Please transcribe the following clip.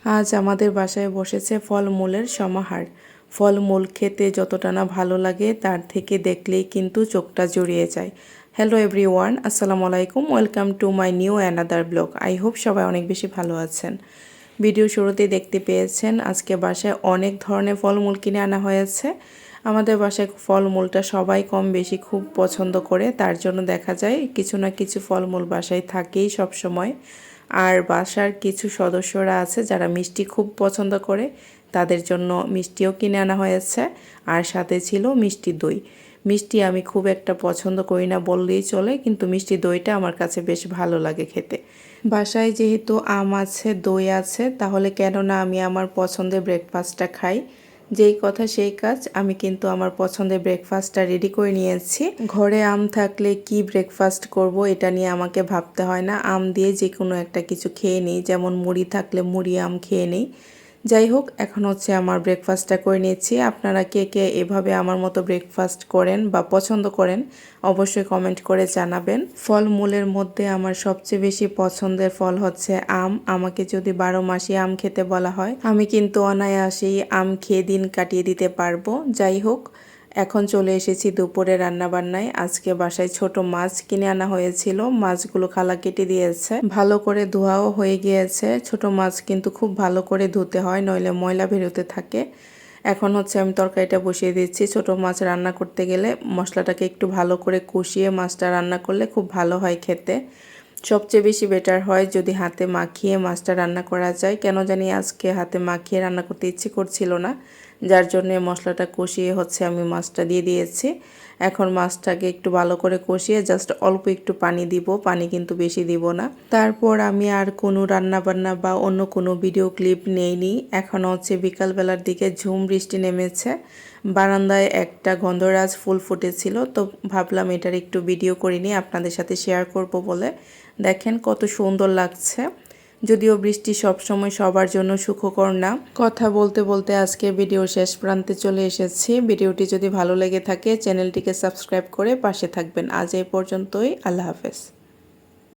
আজ আমাদের বাসায় বসেছে ফলমূলের সমাহার। ফলমূল খেতে যতটা না ভালো লাগে তার থেকে দেখলেই কিন্তু চোখটা জুড়িয়ে যায়। হ্যালো এভরিওয়ান, আসসালামু আলাইকুম, welcome to my new another blog. I hope সবাই অনেক বেশি ভালো আছেন। ভিডিও শুরুতেই দেখতে পেয়েছেন আজকে বাসায় অনেক ধরনের ফলমূল কিনে আনা হয়েছে। আমাদের বাসায় ফলমূলটা সবাই কম বেশি খুব পছন্দ করে, তার জন্য দেখা যায় কিছু না কিছু ফলমূল বাসায় থাকেই সব সময়। আর বাসার কিছু সদস্যরা আছে যারা মিষ্টি খুব পছন্দ করে, তাদের জন্য মিষ্টিও কিনে আনা হয়েছে। আর সাথে ছিল মিষ্টি দই। মিষ্টি আমি খুব একটা পছন্দ করি না বললেই চলে, কিন্তু মিষ্টি দইটা আমার কাছে বেশ ভালো লাগে খেতে। বাসায় যেহেতু আম আছে, দই আছে, তাহলে কেন না আমি আমার পছন্দের ব্রেকফাস্টটা খাই। যেই কথা সেই কাজ, আমি কিন্তু আমার পছন্দের ব্রেকফাস্টটা রেডি করে নিয়েছি। ঘরে আম থাকলে কি ব্রেকফাস্ট করব এটা নিয়ে আমাকে ভাবতে হয় না, আম দিয়ে যে কোনো একটা কিছু খেয়ে নিই, যেমন মুড়ি থাকলে মুড়ি আম খেয়ে নিই। যাই হোক, এখন হচ্ছে আমার ব্রেকফাস্টটা করে নিচ্ছি। আপনারা কে কে এভাবে আমার মতো ব্রেকফাস্ট করেন বা পছন্দ করেন অবশ্যই কমেন্ট করে জানাবেন। ফলমূলের মধ্যে আমার সবচেয়ে বেশি পছন্দের ফল হচ্ছে আম। আমাকে যদি 12 মাসই আম খেতে বলা হয়, আমি কিন্তু অনায়াসেই আম খেয়ে দিন কাটিয়ে দিতে পারবো। যাই হোক, এখন চলে এসেছি দুপুরে রান্নাবান্নায়। আজকে বাসায় ছোট মাছ কিনে আনা হয়েছিল, মাছগুলো খালা কেটে দিয়েছে, ভালো করে ধোয়াও হয়ে গিয়েছে। ছোট মাছ কিন্তু খুব ভালো করে ধুতে হয়, নইলে ময়লা বেরোতে থাকে। এখন হচ্ছে আমি তরকারিটা বসিয়ে দিচ্ছি। ছোট মাছ রান্না করতে গেলে মশলাটাকে একটু ভালো করে কষিয়ে মাছটা রান্না করলে খুব ভালো হয় খেতে। সবচেয়ে বেশি বেটার হয় যদি হাতে মাখিয়ে মাছটা রান্না করা যায়। কেন জানি আজকে হাতে মাখিয়ে রান্না করতে ইচ্ছে করছিল না, যার জন্য মশলাটা কষিয়ে হচ্ছে আমি মাছটা দিয়ে দিয়েছি। এখন মাছটাকে একটু ভালো করে কষিয়ে জাস্ট অল্প একটু পানি দিব, পানি কিন্তু বেশি দিব না। তারপর আমি আর কোনো রান্নাবান্না বা অন্য কোনো ভিডিও ক্লিপ নেইনি। এখন হচ্ছে বিকালবেলার দিকে ঝুম বৃষ্টি নেমেছে। বারান্দায় একটা গন্ধরাজ ফুল ফুটেছিল, তো ভাবলাম এটার একটু ভিডিও করে নিয়ে আপনাদের সাথে শেয়ার করব বলে। দেখেন কত সুন্দর লাগছে। যদিও বৃষ্টি সবসময় সবার জন্য সুখকর না। কথা বলতে বলতে আজকে ভিডিও শেষ প্রান্তে চলে এসেছি। ভিডিওটি যদি ভালো লেগে থাকে চ্যানেলটিকে সাবস্ক্রাইব করে পাশে থাকবেন। আজ এই পর্যন্তই, আল্লাহ হাফেজ।